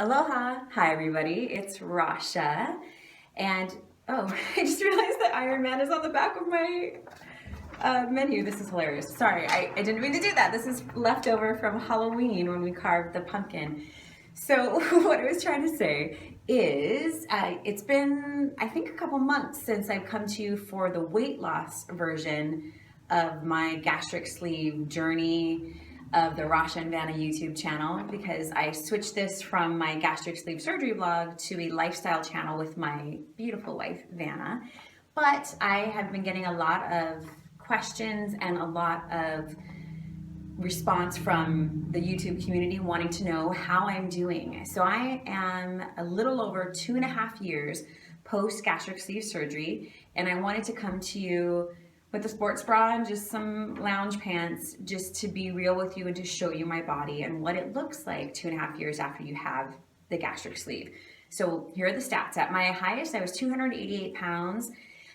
Aloha! Hi everybody, it's Rasha. And oh, I just realized that Iron Man is on the back of my menu. This is hilarious. Sorry, I didn't mean to do that. This is leftover from Halloween when we carved the pumpkin. So what I was trying to say is it's been, I think, a couple months since I've come to you for the weight loss version of my gastric sleeve journey of the Rasha and Vanna YouTube channel, because I switched this from my gastric sleeve surgery blog to a lifestyle channel with my beautiful wife, Vanna. But I have been getting a lot of questions and a lot of response from the YouTube community wanting to know how I'm doing. So I am a little over 2.5 years post gastric sleeve surgery, and I wanted to come to you with a sports bra and just some lounge pants, just to be real with you and to show you my body and what it looks like 2.5 years after you have the gastric sleeve. So here are the stats. At my highest, I was 288 pounds.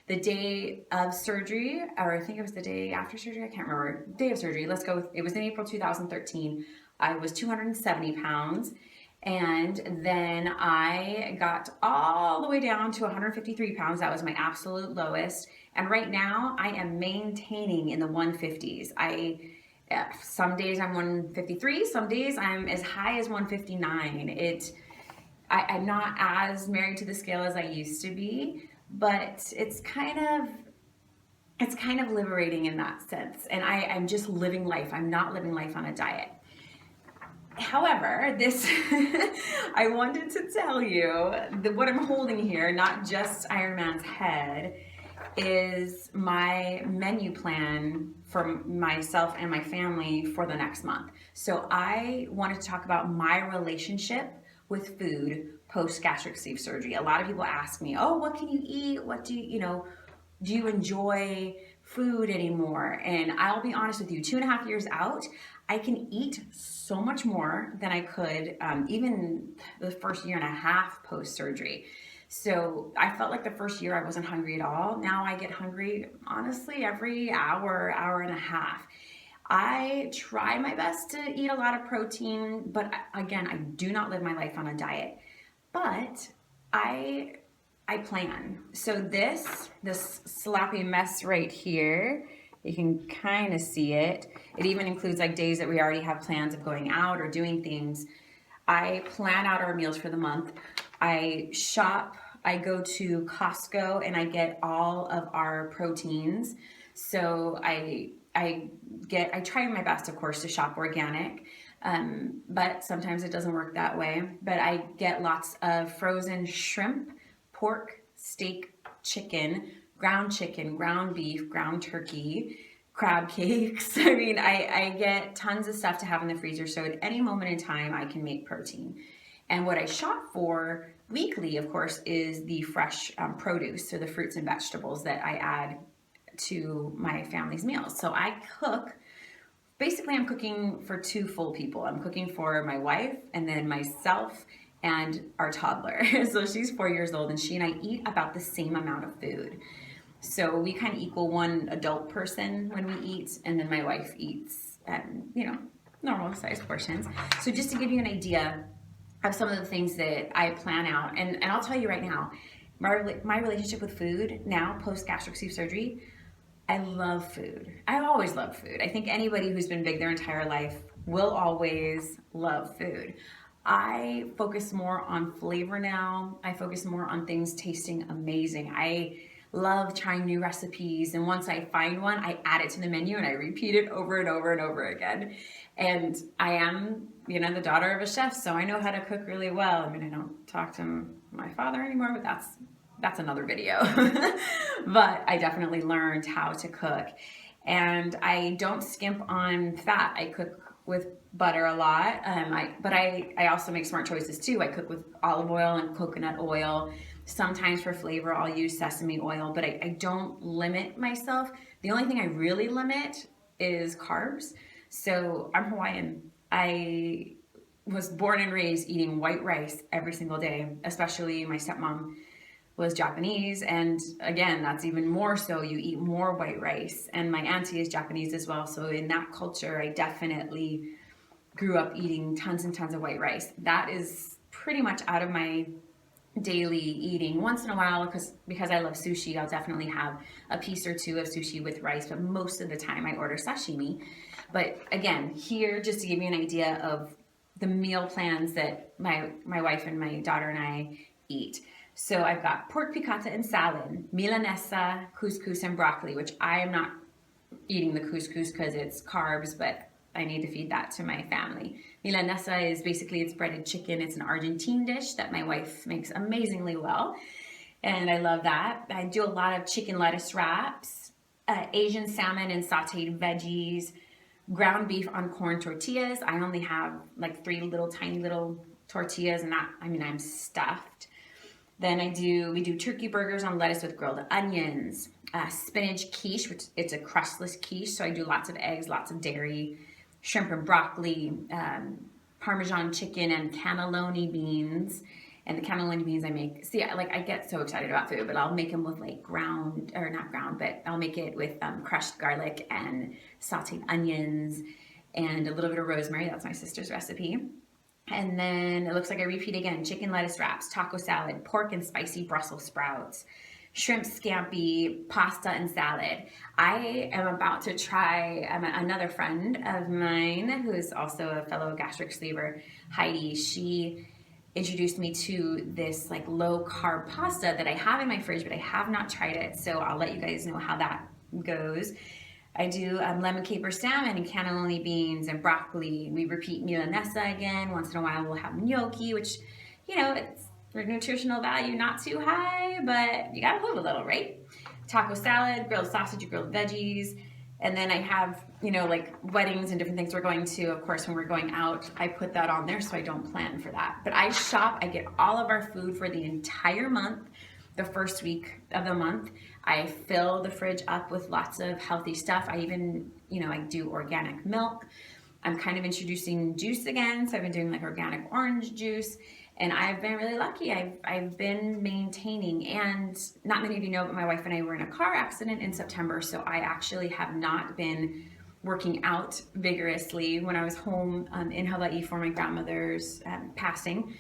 The day of surgery, or I think it was the day after surgery, I can't remember. Day of surgery, let's go with, it was in April 2013. I was 270 pounds. And then I got all the way down to 153 pounds. That was my absolute lowest. And right now I am maintaining in the 150s. Some days I'm 153, some days I'm as high as 159. I'm not as married to the scale as I used to be, but it's kind of liberating in that sense. And I'm just living life. I'm not living life on a diet. However, this I wanted to tell you that what I'm holding here, not just Iron Man's head, is my menu plan for myself and my family for the next month. So I wanted to talk about my relationship with food post gastric sleeve surgery. A lot of people ask me, "Oh, what can you eat? What do do you enjoy food anymore?" And I'll be honest with you, 2.5 years out, I can eat so much more than I could even the first year and a half post surgery. So I felt like the first year I wasn't hungry at all. Now I get hungry, honestly, every hour, hour and a half. I try my best to eat a lot of protein, but again, I do not live my life on a diet. But I plan. So this sloppy mess right here, you can kind of see it. It even includes like days that we already have plans of going out or doing things. I plan out our meals for the month. I shop, I go to Costco and I get all of our proteins. So I try my best, of course, to shop organic, but sometimes it doesn't work that way. But I get lots of frozen shrimp, pork, steak, chicken, ground beef, ground turkey, crab cakes. I mean, I get tons of stuff to have in the freezer, so at any moment in time I can make protein. And what I shop for weekly, of course, is the fresh produce, so the fruits and vegetables that I add to my family's meals. So I cook, basically I'm cooking for two full people. I'm cooking for my wife and then myself and our toddler. So she's 4 years old and she and I eat about the same amount of food. So we kind of equal one adult person when we eat, and then my wife eats, normal sized portions. So just to give you an idea of some of the things that I plan out, and I'll tell you right now, my relationship with food now, post gastric sleeve surgery, I love food. I always love food. I think anybody who's been big their entire life will always love food. I focus more on flavor now. I focus more on things tasting amazing. I love trying new recipes, and once I find one, I add it to the menu and I repeat it over and over and over again. And I am, the daughter of a chef, so I know how to cook really well. I mean, I don't talk to my father anymore, but that's another video. But I definitely learned how to cook, and I don't skimp on fat. I cook with butter a lot, but I also make smart choices too. I cook with olive oil and coconut oil. Sometimes for flavor, I'll use sesame oil, but I don't limit myself. The only thing I really limit is carbs. So I'm Hawaiian. I was born and raised eating white rice every single day, especially my stepmom was Japanese, and again, that's even more so. You eat more white rice, and my auntie is Japanese as well. So in that culture, I definitely grew up eating tons and tons of white rice. That is pretty much out of my daily eating. Once in a while, because I love sushi, I'll definitely have a piece or two of sushi with rice, but most of the time I order sashimi. But again, here, just to give you an idea of the meal plans that my wife and my daughter and I eat. So I've got pork piccata and salad, milanesa, couscous, and broccoli, which I am not eating the couscous because it's carbs, but I need to feed that to my family. Milanesa is basically, it's breaded chicken. It's an Argentine dish that my wife makes amazingly well, and I love that. I do a lot of chicken lettuce wraps, Asian salmon and sauteed veggies, ground beef on corn tortillas. I only have like 3 little tiny little tortillas, and that, I mean, I'm stuffed. Then we do turkey burgers on lettuce with grilled onions, spinach quiche, which it's a crustless quiche, so I do lots of eggs, lots of dairy, shrimp and broccoli, Parmesan chicken, and cannelloni beans. And the cannelloni beans I make, I get so excited about food, but I'll make them with like I'll make it with crushed garlic and sauteed onions and a little bit of rosemary. That's my sister's recipe. And then it looks like I repeat again: chicken lettuce wraps, taco salad, pork and spicy Brussels sprouts, shrimp scampi, pasta, and salad. I am about to try another friend of mine who is also a fellow gastric sleever, Heidi. She introduced me to this like low carb pasta that I have in my fridge, but I have not tried it. So I'll let you guys know how that goes. I do lemon caper salmon and cannelloni beans and broccoli. We repeat milanesa again. Once in a while we'll have gnocchi, which, you know, it's for nutritional value not too high, but you gotta live a little, right? Taco salad, grilled sausage, grilled veggies. And then I have, you know, like weddings and different things we're going to. Of course, when we're going out, I put that on there so I don't plan for that. But I shop, I get all of our food for the entire month. The first week of the month, I fill the fridge up with lots of healthy stuff. I even, you know, I do organic milk. I'm kind of introducing juice again. So I've been doing like organic orange juice. And I've been really lucky. I've been maintaining, and not many of you know, but my wife and I were in a car accident in September. So I actually have not been working out vigorously. When I was home in Hawaii for my grandmother's passing,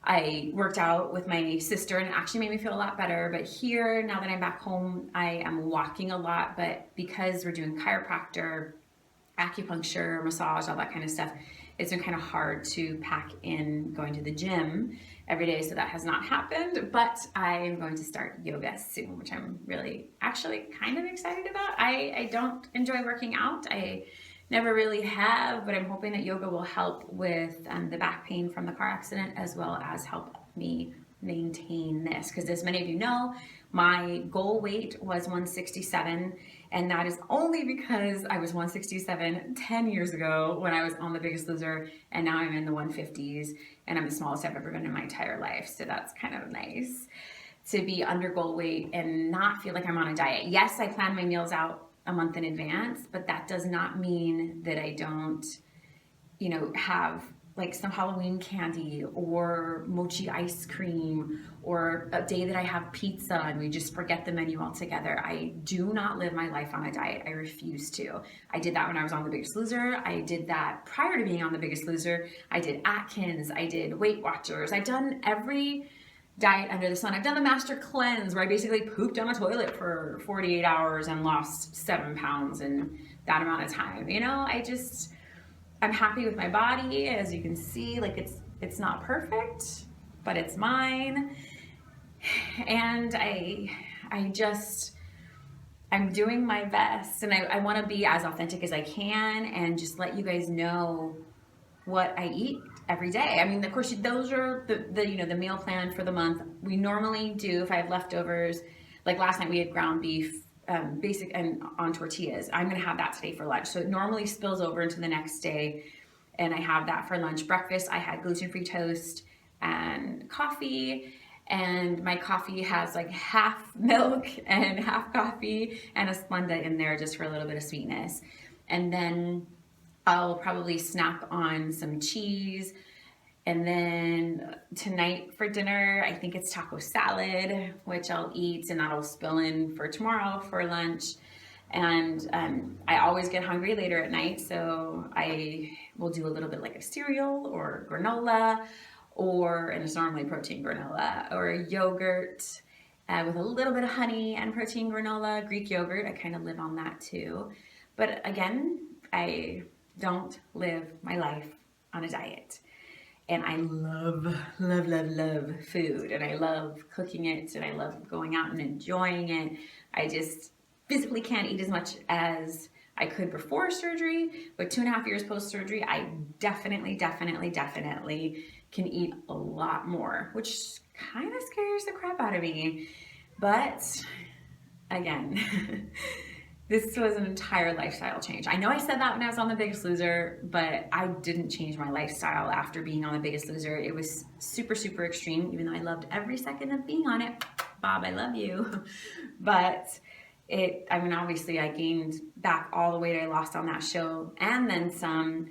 I worked out with my sister and it actually made me feel a lot better. But here, now that I'm back home, I am walking a lot. But because we're doing chiropractor, acupuncture, massage, all that kind of stuff, it's been kind of hard to pack in going to the gym every day. So that has not happened, but I am going to start yoga soon, which I'm really actually kind of excited about. I don't enjoy working out. I never really have, but I'm hoping that yoga will help with the back pain from the car accident, as well as help me maintain this. Because as many of you know, my goal weight was 167, and that is only because I was 167 10 years ago when I was on The Biggest Loser, and now I'm in the 150s, and I'm the smallest I've ever been in my entire life. So that's kind of nice to be under goal weight and not feel like I'm on a diet. Yes, I plan my meals out a month in advance, but that does not mean that I don't, you know, have like some Halloween candy or mochi ice cream, or a day that I have pizza and we just forget the menu altogether. I do not live my life on a diet. I refuse to. I did that when I was on The Biggest Loser. I did that prior to being on The Biggest Loser. I did Atkins. I did Weight Watchers. I've done every diet under the sun. I've done the Master Cleanse, where I basically pooped on a toilet for 48 hours and lost 7 pounds in that amount of time. You know, I'm happy with my body. As you can see, like it's not perfect, but it's mine. And I'm doing my best, and I want to be as authentic as I can and just let you guys know what I eat every day. I mean, of course, those are the you know, the meal plan for the month. We normally do, if I have leftovers, like last night we had ground beef, basic and on tortillas. I'm gonna have that today for lunch. So it normally spills over into the next day, and I have that for lunch. Breakfast, I had gluten-free toast and coffee, and my coffee has like half milk and half coffee and a Splenda in there just for a little bit of sweetness. And then I'll probably snack on some cheese. And then tonight for dinner, I think it's taco salad, which I'll eat, and that'll spill in for tomorrow for lunch. And I always get hungry later at night, so I will do a little bit like a cereal or granola, and it's normally protein granola, or a yogurt with a little bit of honey and protein granola, Greek yogurt. I kind of live on that too. But again, I don't live my life on a diet. And I love, love, love, love food, and I love cooking it, and I love going out and enjoying it. I just physically can't eat as much as I could before surgery, but 2.5 years post-surgery, I definitely can eat a lot more, which kind of scares the crap out of me. But again, this was an entire lifestyle change. I know I said that when I was on The Biggest Loser, but I didn't change my lifestyle after being on The Biggest Loser. It was super, super extreme, even though I loved every second of being on it. Bob, I love you. But obviously I gained back all the weight I lost on that show and then some.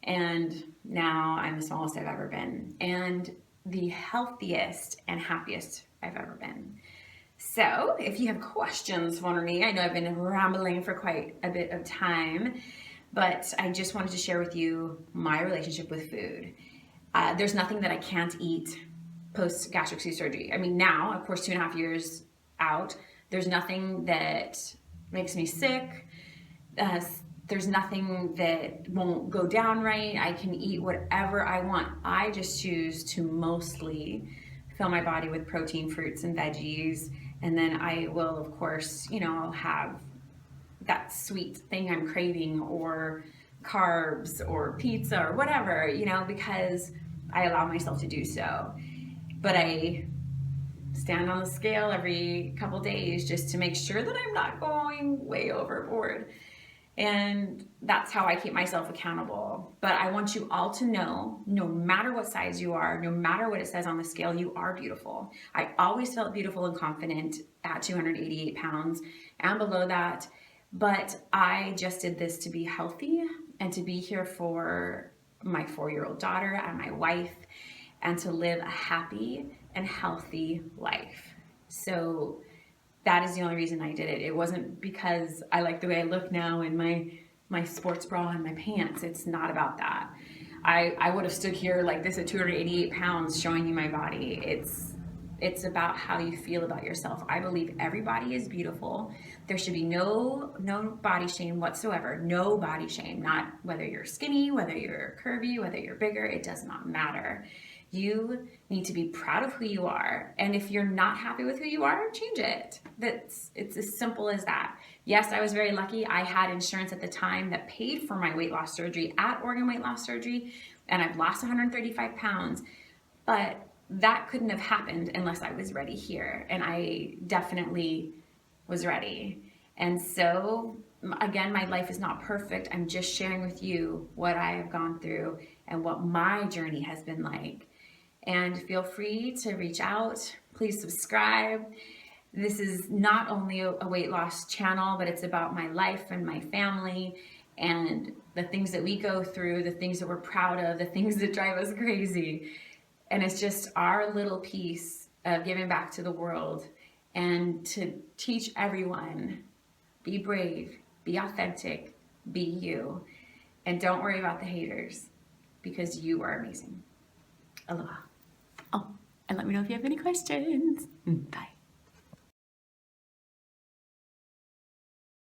And now I'm the smallest I've ever been, and the healthiest and happiest I've ever been. So if you have questions for me, I know I've been rambling for quite a bit of time, but I just wanted to share with you my relationship with food. There's nothing that I can't eat post gastric surgery. I mean, now, of course, 2.5 years out, there's nothing that makes me sick. There's nothing that won't go down right. I can eat whatever I want. I just choose to mostly fill my body with protein, fruits, and veggies. And then I will, of course, I'll have that sweet thing I'm craving, or carbs, or pizza, or whatever, because I allow myself to do so. But I stand on the scale every couple days just to make sure that I'm not going way overboard. And that's how I keep myself accountable. But I want you all to know, no matter what size you are, no matter what it says on the scale, you are beautiful. I always felt beautiful and confident at 288 pounds and below that. But I just did this to be healthy and to be here for my 4-year-old daughter and my wife, and to live a happy and healthy life. So that is the only reason I did it. It wasn't because I like the way I look now in my sports bra and my pants. It's not about that. I would have stood here like this at 288 pounds showing you my body. It's about how you feel about yourself. I believe everybody is beautiful. There should be no body shame whatsoever. No body shame. Not whether you're skinny, whether you're curvy, whether you're bigger. It does not matter. You need to be proud of who you are. And if you're not happy with who you are, change it. It's as simple as that. Yes, I was very lucky. I had insurance at the time that paid for my weight loss surgery at Organ Weight Loss Surgery, and I've lost 135 pounds. But that couldn't have happened unless I was ready here. And I definitely was ready. And so, again, my life is not perfect. I'm just sharing with you what I have gone through and what my journey has been like. And feel free to reach out. Please subscribe. This is not only a weight loss channel, but it's about my life and my family and the things that we go through, the things that we're proud of, the things that drive us crazy. And it's just our little piece of giving back to the world and to teach everyone, be brave, be authentic, be you, and don't worry about the haters, because you are amazing. Aloha. Oh, and let me know if you have any questions. Bye.